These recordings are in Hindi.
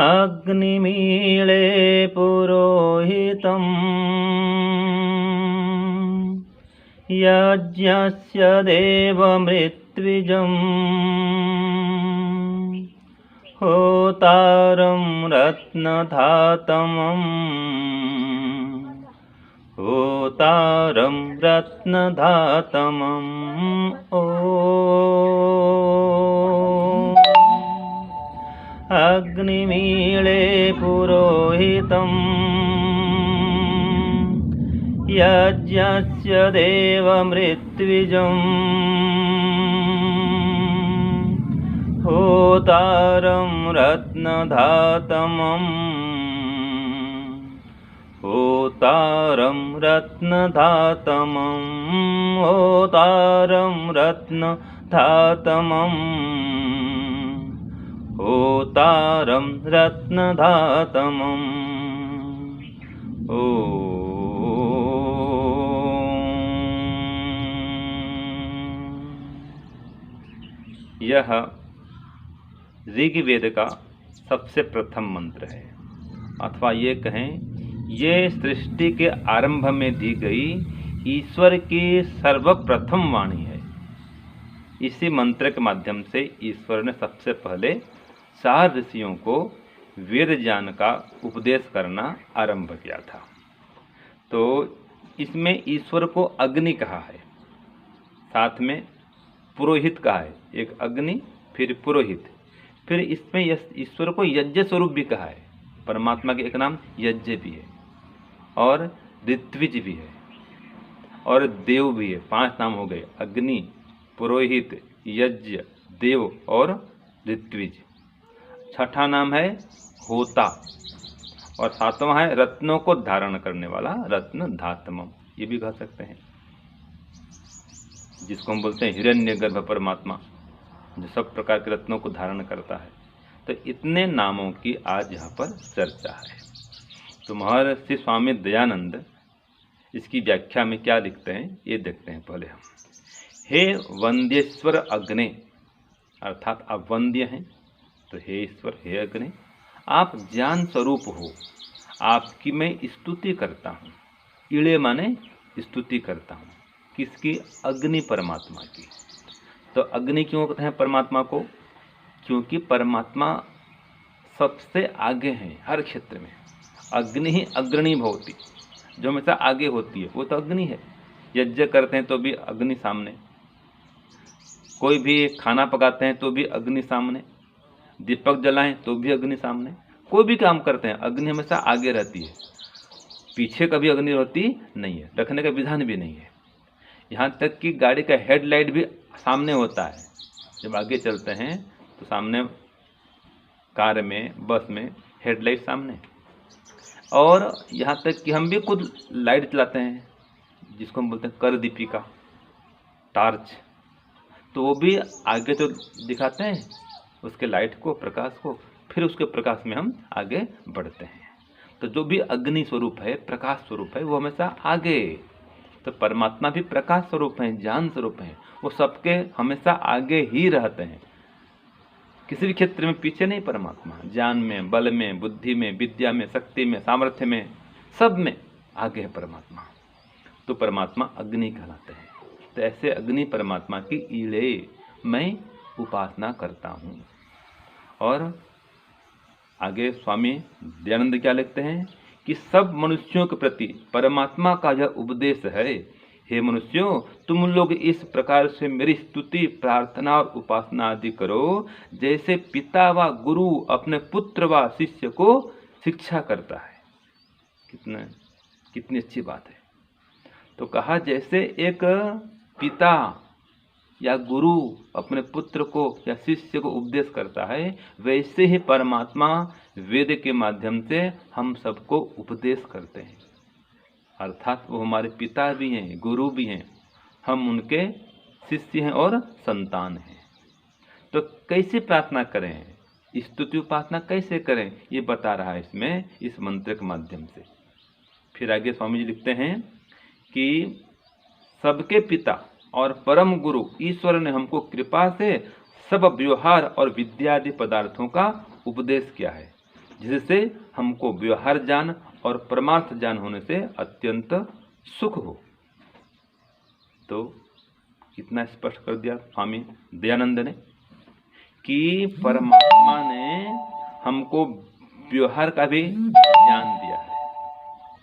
अग्निमीळे पुरोहितं यज्ञस्य देवमृत्विजम् होतारं रत्नधातमम् होतारं रत्नधातमम् अग्निमीळे पुरोहितं यज्ञस्य देवमृत्विजम् होतारं रत्नधातमम् होतारं रत्नधातमम् होतारं रत्नधातमम् होतारं रत्नधातमम् यह ऋग्वेद का सबसे प्रथम मंत्र है, अथवा ये कहें ये सृष्टि के आरंभ में दी गई ईश्वर की सर्वप्रथम वाणी है। इसी मंत्र के माध्यम से ईश्वर ने सबसे पहले 4 ऋषियों को वेद ज्ञान का उपदेश करना आरंभ किया था। तो इसमें ईश्वर को अग्नि कहा है, साथ में पुरोहित कहा है, एक अग्नि फिर पुरोहित, फिर इसमें ईश्वर को यज्ञ स्वरूप भी कहा है। परमात्मा के एक नाम यज्ञ भी है और ऋत्विज भी है और देव भी है। 5 नाम हो गए, अग्नि, पुरोहित, यज्ञ, देव और ऋत्विज। 6ठा नाम है होता और 7वां है रत्नों को धारण करने वाला रत्न धातमम, ये भी कह सकते हैं, जिसको हम बोलते हैं हिरण्यगर्भ परमात्मा, जो सब प्रकार के रत्नों को धारण करता है। तो इतने नामों की आज यहाँ पर चर्चा है। तो महर्षि स्वामी दयानंद इसकी व्याख्या में क्या लिखते हैं ये देखते हैं पहले हम। हे वंद्येश्वर अग्ने, अर्थात आप वंद्य हैं, तो हे ईश्वर, हे अग्नि, आप ज्ञान स्वरूप हो, आपकी मैं स्तुति करता हूँ। इड़े माने स्तुति करता हूँ, किसकी? अग्नि, परमात्मा की। तो अग्नि क्यों कहते हैं परमात्मा को? क्योंकि परमात्मा सबसे आगे हैं हर क्षेत्र में। अग्नि ही अग्रणी भवति, जो हमेशा आगे होती है वो तो अग्नि है। यज्ञ करते हैं तो भी अग्नि सामने, कोई भी खाना पकाते हैं तो भी अग्नि सामने, दीपक जलाएं तो भी अग्नि सामने, कोई भी काम करते हैं अग्नि हमेशा आगे रहती है, पीछे कभी अग्नि रहती नहीं है, रखने का विधान भी नहीं है। यहाँ तक कि गाड़ी का हेडलाइट भी सामने होता है। जब आगे चलते हैं तो सामने कार में, बस में हेडलाइट सामने, और यहाँ तक कि हम भी खुद लाइट चलाते हैं, जिसको हम बोलते हैं कर दीपिका, टार्च, तो वो भी आगे तो दिखाते हैं उसके लाइट को, प्रकाश को, फिर उसके प्रकाश में हम आगे बढ़ते हैं। तो जो भी अग्नि स्वरूप है, प्रकाश स्वरूप है, वो हमेशा आगे। तो परमात्मा भी प्रकाश स्वरूप हैं, ज्ञान स्वरूप हैं, वो सबके हमेशा आगे ही रहते हैं, किसी भी क्षेत्र में पीछे नहीं। परमात्मा ज्ञान में, बल में, बुद्धि में, विद्या में, शक्ति में, सामर्थ्य में, सब में आगे है परमात्मा। तो परमात्मा अग्नि कहलाते हैं। तो ऐसे अग्नि परमात्मा की ईड़े मैं उपासना करता हूँ। और आगे स्वामी दयानंद क्या लिखते हैं कि सब मनुष्यों के प्रति परमात्मा का यह उपदेश है, हे मनुष्यों, तुम लोग इस प्रकार से मेरी स्तुति, प्रार्थना और उपासना आदि करो जैसे पिता व गुरु अपने पुत्र व शिष्य को शिक्षा करता है। कितनी अच्छी बात है। तो कहा जैसे एक पिता या गुरु अपने पुत्र को या शिष्य को उपदेश करता है, वैसे ही परमात्मा वेद के माध्यम से हम सबको उपदेश करते हैं। अर्थात वो हमारे पिता भी हैं, गुरु भी हैं, हम उनके शिष्य हैं और संतान हैं। तो कैसे प्रार्थना करें, स्तुति उपासना कैसे करें, ये बता रहा है इसमें, इस मंत्र के माध्यम से। फिर आगे स्वामी जी लिखते हैं कि सबके पिता और परम गुरु ईश्वर ने हमको कृपा से सब व्यवहार और विद्यादि पदार्थों का उपदेश किया है, जिससे हमको व्यवहार ज्ञान और परमार्थ ज्ञान होने से अत्यंत सुख हो। तो कितना स्पष्ट कर दिया स्वामी दयानंद ने कि परमात्मा ने हमको व्यवहार का भी ज्ञान दिया है,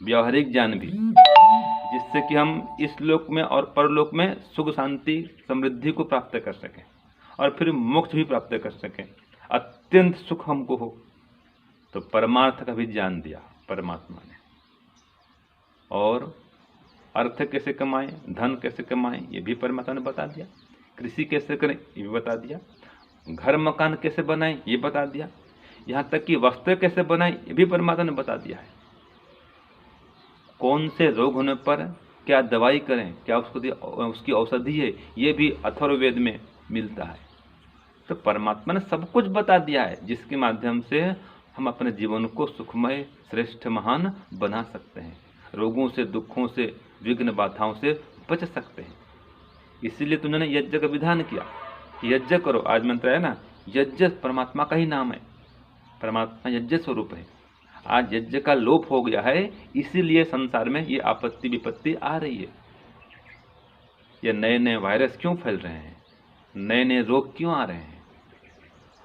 व्यवहारिक ज्ञान भी, जिससे कि हम इस लोक में और परलोक में सुख शांति समृद्धि को प्राप्त कर सकें और फिर मोक्ष भी प्राप्त कर सकें, अत्यंत सुख हमको हो। तो परमार्थ का भी ज्ञान दिया परमात्मा ने। और अर्थ कैसे कमाएं, धन कैसे कमाएं, ये भी परमात्मा ने बता दिया। कृषि कैसे करें ये भी बता दिया। घर मकान कैसे बनाएं ये बता दिया। यहाँ तक कि वस्त्र कैसे बनाएं ये भी परमात्मा ने बता दिया है। कौन से रोग होने पर क्या दवाई करें, क्या उसकी औषधि है, ये भी अथर्ववेद में मिलता है। तो परमात्मा ने सब कुछ बता दिया है, जिसके माध्यम से हम अपने जीवन को सुखमय श्रेष्ठ महान बना सकते हैं, रोगों से दुखों से विघ्न बाधाओं से बच सकते हैं। इसीलिए तो उन्होंने यज्ञ का विधान किया, यज्ञ करो। आज मंत्र है ना, यज्ञ परमात्मा का ही नाम है, परमात्मा यज्ञ स्वरूप है। आज यज्ञ का लोप हो गया है, इसीलिए संसार में ये आपत्ति विपत्ति आ रही है। ये नए नए वायरस क्यों फैल रहे हैं, नए नए रोग क्यों आ रहे हैं,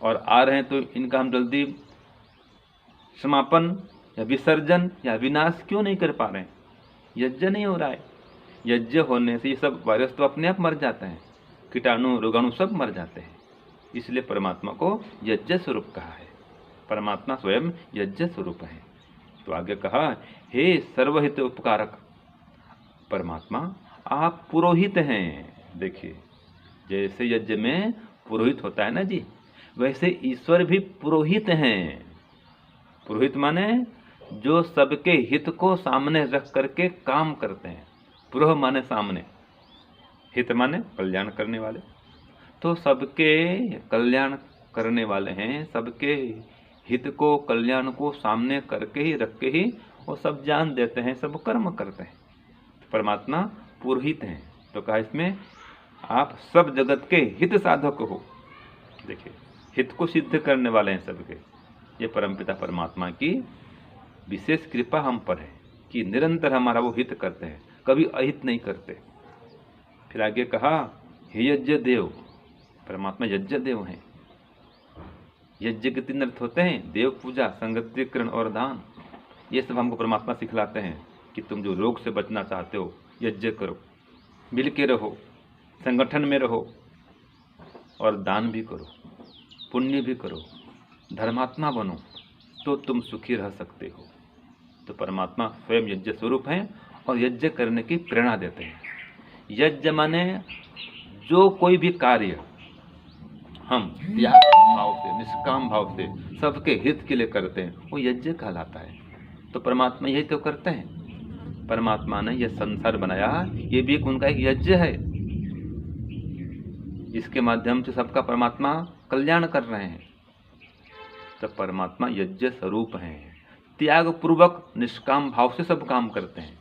और आ रहे हैं तो इनका हम जल्दी समापन या विसर्जन या विनाश क्यों नहीं कर पा रहे हैं? यज्ञ नहीं हो रहा है। यज्ञ होने से ये सब वायरस तो अपने आप मर जाते हैं, कीटाणु रोगाणु सब मर जाते हैं। इसलिए परमात्मा को यज्ञ स्वरूप कहा है, परमात्मा स्वयं यज्ञ स्वरूप है। तो आगे कहा, हे सर्वहित उपकारक परमात्मा आप पुरोहित हैं। देखिए, जैसे यज्ञ में पुरोहित होता है ना जी, वैसे ईश्वर भी पुरोहित हैं। पुरोहित माने जो सबके हित को सामने रख करके काम करते हैं। पुरोह माने सामने, हित माने कल्याण करने वाले। तो सबके कल्याण करने वाले हैं, सबके हित को कल्याण को सामने करके ही रख के ही वो सब जान देते हैं, सब कर्म करते हैं। परमात्मा पुरोहित हैं। तो कहा इसमें आप सब जगत के हित साधक हो। देखिए, हित को सिद्ध करने वाले हैं सबके। ये परमपिता परमात्मा की विशेष कृपा हम पर है कि निरंतर हमारा वो हित करते हैं, कभी अहित नहीं करते। फिर आगे कहा, हे यज्ञ देव, परमात्मा यज्ञ देव हैं। यज्ञ के 3 अर्थ होते हैं, देव पूजा, संगतिकरण और दान। ये सब हमको परमात्मा सिखलाते हैं कि तुम जो रोग से बचना चाहते हो, यज्ञ करो, मिल के रहो, संगठन में रहो और दान भी करो, पुण्य भी करो, धर्मात्मा बनो, तो तुम सुखी रह सकते हो। तो परमात्मा स्वयं यज्ञ स्वरूप हैं और यज्ञ करने की प्रेरणा देते हैं। यज्ञ माने जो कोई भी कार्य हम त्याग भाव से, निष्काम भाव से, सबके हित के लिए करते हैं, वो यज्ञ कहलाता है। तो परमात्मा यही तो करते हैं। परमात्मा ने यह संसार बनाया, ये भी उनका एक यज्ञ है, जिसके माध्यम से सबका परमात्मा कल्याण कर रहे हैं। तो परमात्मा यज्ञ स्वरूप हैं, त्याग पूर्वक निष्काम भाव से सब काम करते हैं,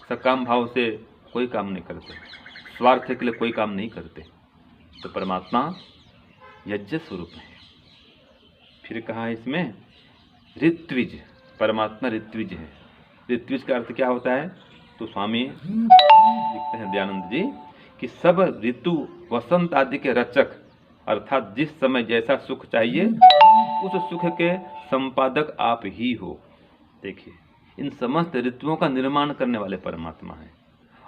सकाम भाव से कोई काम नहीं करते, स्वार्थ के लिए कोई काम नहीं करते। तो परमात्मा यज्ञ स्वरूप है। फिर कहा इसमें ऋत्विज, परमात्मा ऋत्विज है। ऋत्विज का अर्थ क्या होता है? तो स्वामी लिखते हैं दयानंद जी कि सब ऋतु वसंत आदि के रचक, अर्थात जिस समय जैसा सुख चाहिए उस सुख के संपादक आप ही हो। देखिए, इन समस्त ऋतुओं का निर्माण करने वाले परमात्मा हैं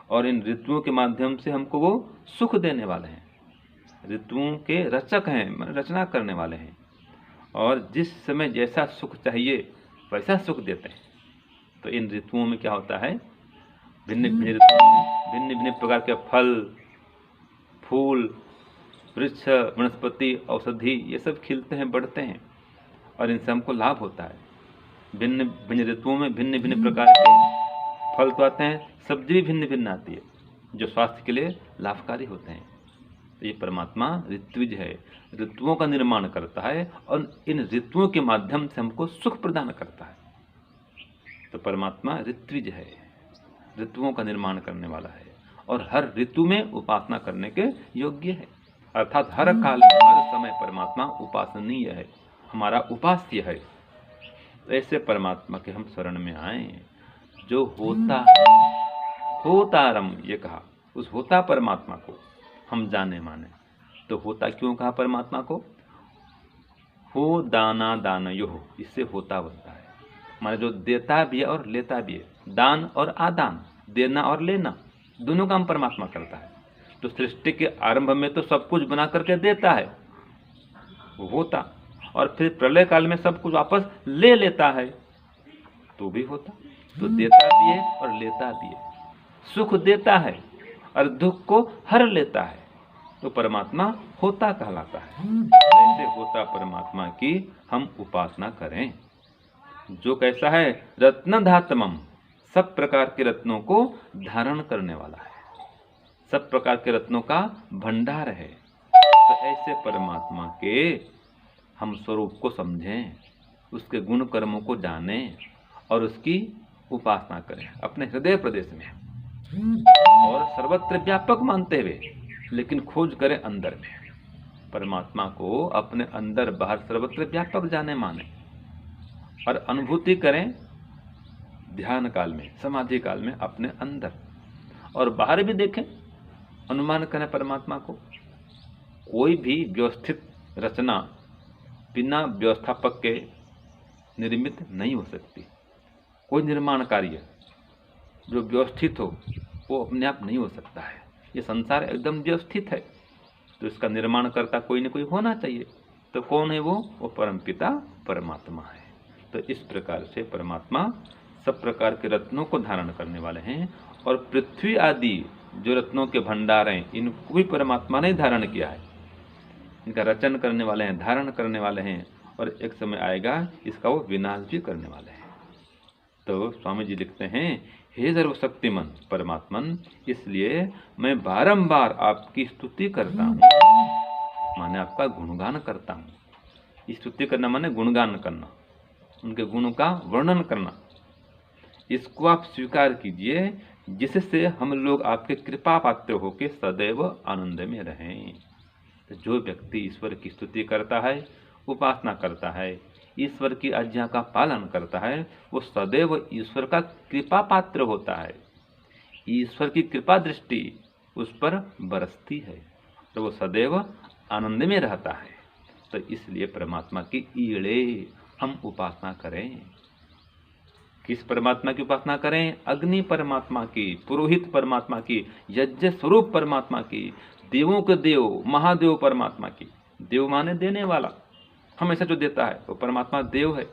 और इन ऋतुओं के माध्यम से हमको वो सुख देने वाले हैं। ऋतुओं के रचक हैं, रचना करने वाले हैं, और जिस समय जैसा सुख चाहिए वैसा सुख देते हैं। तो इन ऋतुओं में क्या होता है, भिन्न भिन्न ऋतुओं में भिन्न भिन्न प्रकार के फल, फूल, वृक्ष, वनस्पति, औषधि, ये सब खिलते हैं, बढ़ते हैं और इनसे हमको लाभ होता है। भिन्न भिन्न ऋतुओं में भिन्न भिन्न प्रकार के फल तो आते हैं, सब्जी भी भिन्न भिन्न आती है जो स्वास्थ्य के लिए लाभकारी होते हैं। तो ये परमात्मा ऋत्विज है, ऋतुओं का निर्माण करता है और इन ऋतुओं के माध्यम से हमको सुख प्रदान करता है। तो परमात्मा ऋत्विज है, ऋतुओं का निर्माण करने वाला है और हर ऋतु में उपासना करने के योग्य है। अर्थात हर काल में हर समय परमात्मा उपासनीय है, हमारा उपास्य है। ऐसे परमात्मा के हम शरण में आए जो होता है, होतारम ये कहा, उस होता परमात्मा को हम जाने माने। तो होता क्यों कहा परमात्मा को? हो दाना दानयो, इससे होता बनता है, माने जो देता भी है और लेता भी है। दान और आदान, देना और लेना, दोनों काम परमात्मा करता है। तो सृष्टि के आरंभ में तो सब कुछ बना करके देता है, वो होता, और फिर प्रलय काल में सब कुछ वापस ले लेता है, तो भी होता। तो देता भी है और लेता भी है, सुख देता है और दुख को हर लेता है, तो परमात्मा होता कहलाता है। ऐसे होता परमात्मा की हम उपासना करें, जो कैसा है? रत्न धातमम, सब प्रकार के रत्नों को धारण करने वाला है, सब प्रकार के रत्नों का भंडार है। तो ऐसे परमात्मा के हम स्वरूप को समझें, उसके गुण कर्मों को जानें और उसकी उपासना करें अपने हृदय प्रदेश में, और सर्वत्र व्यापक मानते हुए, लेकिन खोज करें अंदर में। परमात्मा को अपने अंदर बाहर सर्वत्र व्यापक जाने माने, और अनुभूति करें ध्यान काल में, समाधि काल में अपने अंदर, और बाहर भी देखें, अनुमान करें परमात्मा को। कोई भी व्यवस्थित रचना बिना व्यवस्थापक के निर्मित नहीं हो सकती। कोई निर्माण कार्य जो व्यवस्थित हो वो अपने आप नहीं हो सकता है। ये संसार एकदम व्यवस्थित है, तो इसका निर्माण करता कोई न कोई होना चाहिए। तो कौन है वो परमपिता परमात्मा है। तो इस प्रकार से परमात्मा सब प्रकार के रत्नों को धारण करने वाले हैं, और पृथ्वी आदि जो रत्नों के भंडार हैं, इनको भी परमात्मा ने धारण किया है। इनका रचन करने वाले हैं, धारण करने वाले हैं, और एक समय आएगा इसका वो विनाश भी करने वाले हैं। तो स्वामी जी लिखते हैं, हे सर्वशक्तिमान परमात्मन, इसलिए मैं बारंबार आपकी स्तुति करता हूँ, माने आपका गुणगान करता हूँ। स्तुति करना माने गुणगान करना, उनके गुणों का वर्णन करना। इसको आप स्वीकार कीजिए, जिससे हम लोग आपके कृपा पात्र होकर सदैव आनंद में रहें। तो जो व्यक्ति ईश्वर की स्तुति करता है, उपासना करता है, ईश्वर की आज्ञा का पालन करता है, वो सदैव ईश्वर का कृपा पात्र होता है। ईश्वर की कृपा दृष्टि उस पर बरसती है, तो वो सदैव आनंद में रहता है। तो इसलिए परमात्मा की ईड़े हम उपासना करें। किस परमात्मा की उपासना करें? अग्नि परमात्मा की, पुरोहित परमात्मा की, यज्ञ स्वरूप परमात्मा की, देवों के देव महादेव परमात्मा की। देव माने देने वाला, हमेशा जो देता है वो परमात्मा देव है।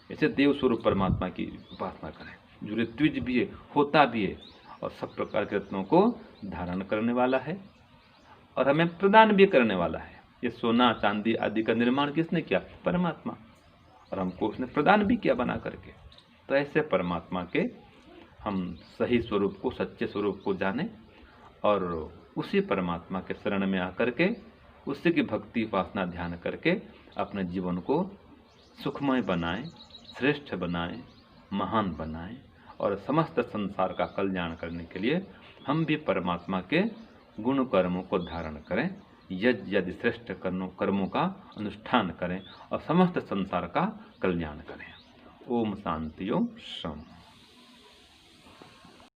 ऐसे देव स्वरूप परमात्मा की उपासना करें, जो ऋत्विज भी है, होता भी है, और सब प्रकार के रत्नों को धारण करने वाला है, और हमें प्रदान भी करने वाला है। ये सोना चांदी आदि का निर्माण किसने किया? परमात्मा, और हमको उसने प्रदान भी किया बना करके। तो ऐसे परमात्मा के हम सही स्वरूप को, सच्चे स्वरूप को जाने, और उसी परमात्मा के शरण में आकर के उसी की भक्ति उपासना ध्यान करके अपने जीवन को सुखमय बनाएं, श्रेष्ठ बनाएं, महान बनाएं, और समस्त संसार का कल्याण करने के लिए हम भी परमात्मा के गुण कर्मों को धारण करें, यज्ञ आदि श्रेष्ठ कर्मों का अनुष्ठान करें, और समस्त संसार का कल्याण करें। ओम शांति ओम शम।